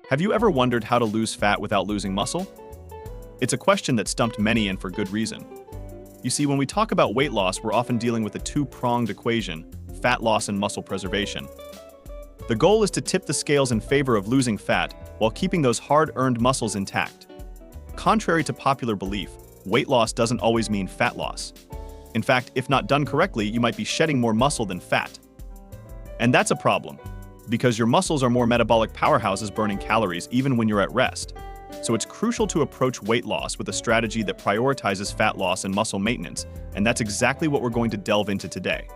Have you ever wondered how to lose fat without losing muscle? It's a question that stumped many, and for good reason. You see, when we talk about weight loss, we're often dealing with a two-pronged equation: fat loss and muscle preservation. The goal is to tip the scales in favor of losing fat while keeping those hard-earned muscles intact. Contrary to popular belief, weight loss doesn't always mean fat loss. In fact, if not done correctly, you might be shedding more muscle than fat. And that's a problem, because your muscles are more metabolic powerhouses burning calories even when you're at rest. So it's crucial to approach weight loss with a strategy that prioritizes fat loss and muscle maintenance, and that's exactly what we're going to delve into today.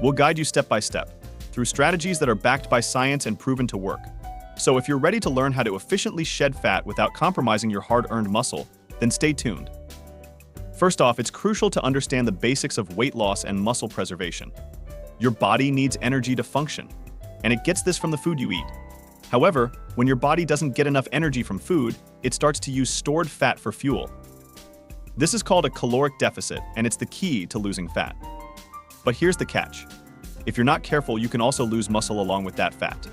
We'll guide you step by step through strategies that are backed by science and proven to work. So if you're ready to learn how to efficiently shed fat without compromising your hard-earned muscle, then stay tuned. First off, it's crucial to understand the basics of weight loss and muscle preservation. Your body needs energy to function, and it gets this from the food you eat. However, when your body doesn't get enough energy from food, it starts to use stored fat for fuel. This is called a caloric deficit, and it's the key to losing fat. But here's the catch. If you're not careful, you can also lose muscle along with that fat.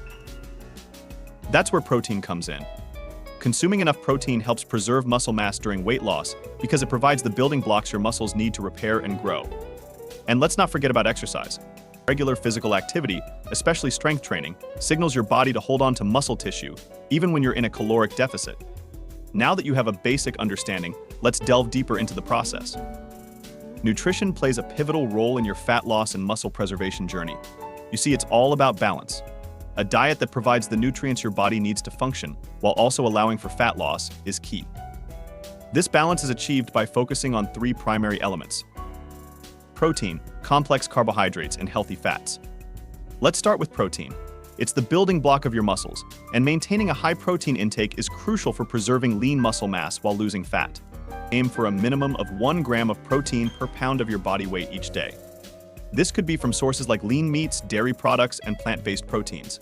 That's where protein comes in. Consuming enough protein helps preserve muscle mass during weight loss because it provides the building blocks your muscles need to repair and grow. And let's not forget about exercise. Regular physical activity, especially strength training, signals your body to hold on to muscle tissue, even when you're in a caloric deficit. Now that you have a basic understanding, let's delve deeper into the process. Nutrition plays a pivotal role in your fat loss and muscle preservation journey. You see, it's all about balance. A diet that provides the nutrients your body needs to function, while also allowing for fat loss, is key. This balance is achieved by focusing on three primary elements: protein, complex carbohydrates, and healthy fats. Let's start with protein. It's the building block of your muscles, and maintaining a high protein intake is crucial for preserving lean muscle mass while losing fat. Aim for a minimum of 1 gram of protein per pound of your body weight each day. This could be from sources like lean meats, dairy products, and plant-based proteins.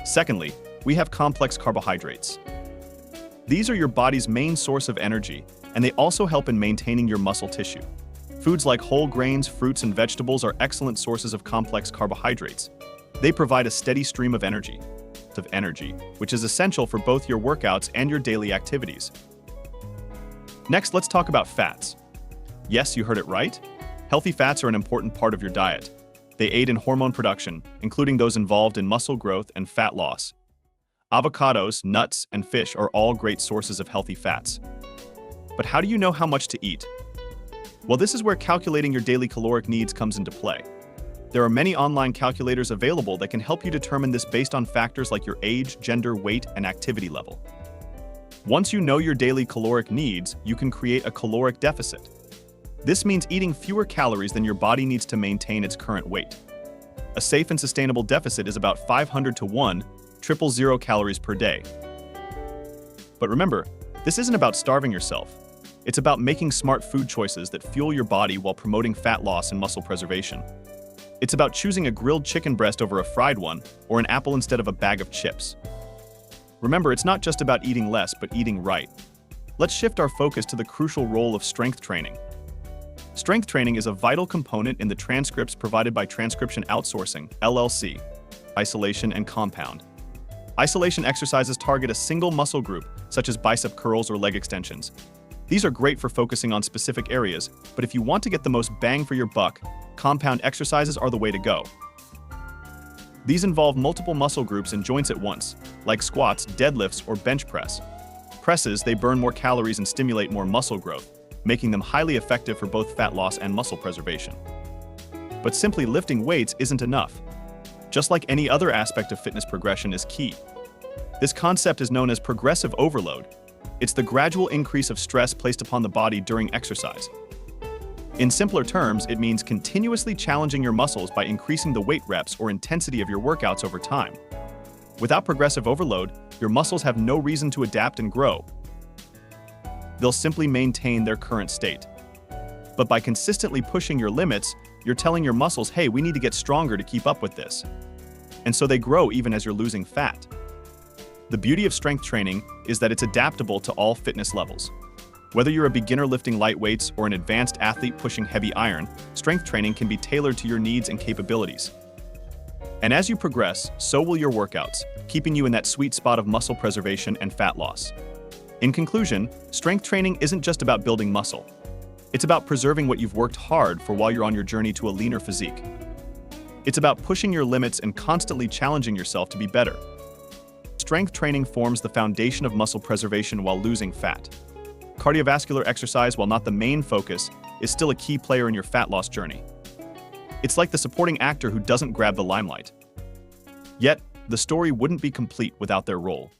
Secondly, we have complex carbohydrates. These are your body's main source of energy, and they also help in maintaining your muscle tissue. Foods like whole grains, fruits, and vegetables are excellent sources of complex carbohydrates. They provide a steady stream of energy, which is essential for both your workouts and your daily activities. Next, let's talk about fats. Yes, you heard it right. Healthy fats are an important part of your diet. They aid in hormone production, including those involved in muscle growth and fat loss. Avocados, nuts, and fish are all great sources of healthy fats. But how do you know how much to eat? Well, this is where calculating your daily caloric needs comes into play. There are many online calculators available that can help you determine this based on factors like your age, gender, weight, and activity level. Once you know your daily caloric needs, you can create a caloric deficit. This means eating fewer calories than your body needs to maintain its current weight. A safe and sustainable deficit is about 500 to 1, 000 calories per day. But remember, this isn't about starving yourself. It's about making smart food choices that fuel your body while promoting fat loss and muscle preservation. It's about choosing a grilled chicken breast over a fried one, or an apple instead of a bag of chips. Remember, it's not just about eating less, but eating right. Let's shift our focus to the crucial role of strength training. Strength training is a vital component in the transcripts provided by Transcription Outsourcing, LLC, isolation and compound. Isolation exercises target a single muscle group, such as bicep curls or leg extensions. These are great for focusing on specific areas, but if you want to get the most bang for your buck, compound exercises are the way to go. These involve multiple muscle groups and joints at once, like squats, deadlifts, or bench press. Presses, they burn more calories and stimulate more muscle growth, making them highly effective for both fat loss and muscle preservation. But simply lifting weights isn't enough. Just like any other aspect of fitness, progression is key. This concept is known as progressive overload. It's the gradual increase of stress placed upon the body during exercise. In simpler terms, it means continuously challenging your muscles by increasing the weight reps or intensity of your workouts over time. Without progressive overload, your muscles have no reason to adapt and grow. They'll simply maintain their current state. But by consistently pushing your limits, you're telling your muscles, hey, we need to get stronger to keep up with this. And so they grow even as you're losing fat. The beauty of strength training is that it's adaptable to all fitness levels. Whether you're a beginner lifting light weights or an advanced athlete pushing heavy iron, strength training can be tailored to your needs and capabilities. And as you progress, so will your workouts, keeping you in that sweet spot of muscle preservation and fat loss. In conclusion, strength training isn't just about building muscle. It's about preserving what you've worked hard for while you're on your journey to a leaner physique. It's about pushing your limits and constantly challenging yourself to be better. Strength training forms the foundation of muscle preservation while losing fat. Cardiovascular exercise, while not the main focus, is still a key player in your fat loss journey. It's like the supporting actor who doesn't grab the limelight. Yet, the story wouldn't be complete without their role.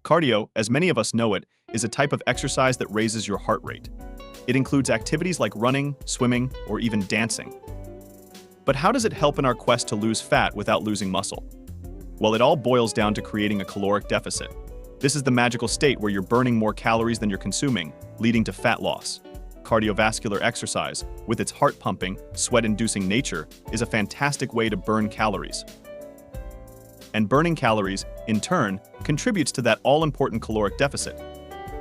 Cardio, as many of us know it, is a type of exercise that raises your heart rate. It includes activities like running, swimming, or even dancing. But how does it help in our quest to lose fat without losing muscle? Well, it all boils down to creating a caloric deficit. This is the magical state where you're burning more calories than you're consuming, leading to fat loss. Cardiovascular exercise, with its heart-pumping, sweat-inducing nature, is a fantastic way to burn calories. And burning calories, in turn, contributes to that all-important caloric deficit.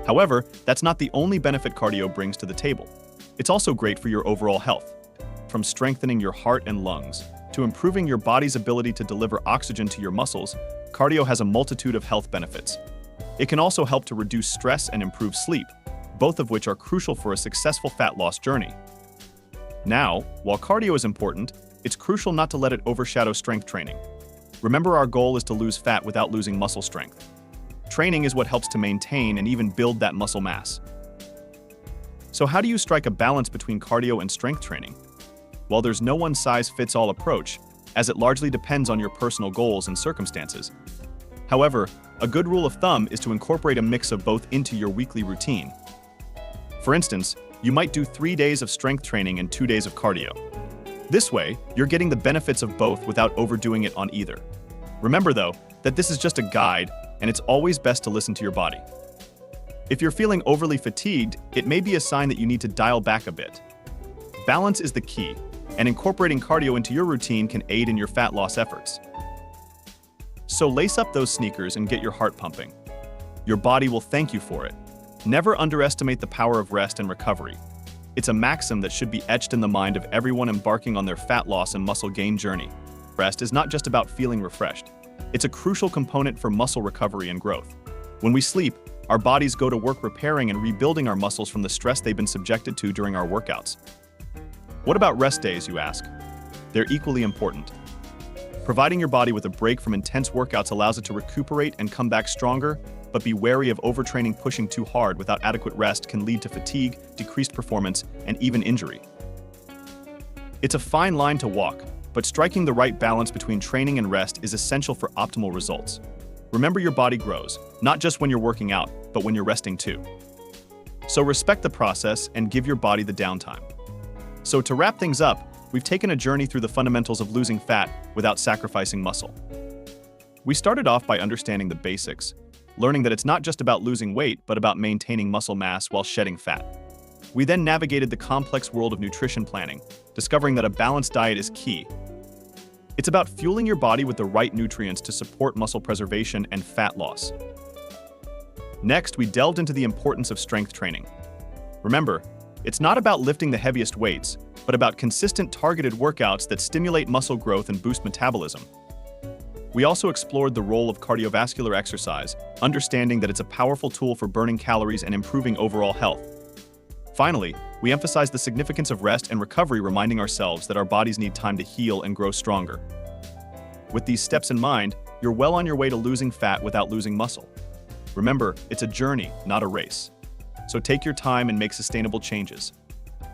However, that's not the only benefit cardio brings to the table. It's also great for your overall health. From strengthening your heart and lungs, to improving your body's ability to deliver oxygen to your muscles, cardio has a multitude of health benefits. It can also help to reduce stress and improve sleep, both of which are crucial for a successful fat loss journey. Now, while cardio is important, it's crucial not to let it overshadow strength training. Remember, our goal is to lose fat without losing muscle strength. Training is what helps to maintain and even build that muscle mass. So how do you strike a balance between cardio and strength training? Well, there's no one-size-fits-all approach, as it largely depends on your personal goals and circumstances. However, a good rule of thumb is to incorporate a mix of both into your weekly routine. For instance, you might do 3 days of strength training and 2 days of cardio. This way, you're getting the benefits of both without overdoing it on either. Remember, though, that this is just a guide, and it's always best to listen to your body. If you're feeling overly fatigued, it may be a sign that you need to dial back a bit. Balance is the key, and incorporating cardio into your routine can aid in your fat loss efforts. So lace up those sneakers and get your heart pumping. Your body will thank you for it. Never underestimate the power of rest and recovery. It's a maxim that should be etched in the mind of everyone embarking on their fat loss and muscle gain journey. Rest is not just about feeling refreshed. It's a crucial component for muscle recovery and growth. When we sleep, our bodies go to work repairing and rebuilding our muscles from the stress they've been subjected to during our workouts. What about rest days, you ask? They're equally important. Providing your body with a break from intense workouts allows it to recuperate and come back stronger, but be wary of overtraining. Pushing too hard without adequate rest can lead to fatigue, decreased performance, and even injury. It's a fine line to walk, but striking the right balance between training and rest is essential for optimal results. Remember, your body grows, not just when you're working out, but when you're resting too. So respect the process and give your body the downtime. So to wrap things up, we've taken a journey through the fundamentals of losing fat without sacrificing muscle. We started off by understanding the basics, learning that it's not just about losing weight, but about maintaining muscle mass while shedding fat. We then navigated the complex world of nutrition planning, discovering that a balanced diet is key. It's about fueling your body with the right nutrients to support muscle preservation and fat loss. Next, we delved into the importance of strength training. Remember, it's not about lifting the heaviest weights, but about consistent targeted workouts that stimulate muscle growth and boost metabolism. We also explored the role of cardiovascular exercise, understanding that it's a powerful tool for burning calories and improving overall health. Finally, we emphasized the significance of rest and recovery, reminding ourselves that our bodies need time to heal and grow stronger. With these steps in mind, you're well on your way to losing fat without losing muscle. Remember, it's a journey, not a race. So take your time and make sustainable changes.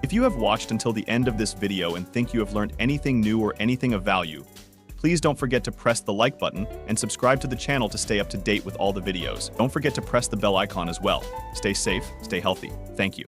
If you have watched until the end of this video and think you have learned anything new or anything of value, please don't forget to press the like button and subscribe to the channel to stay up to date with all the videos. Don't forget to press the bell icon as well. Stay safe, stay healthy. Thank you.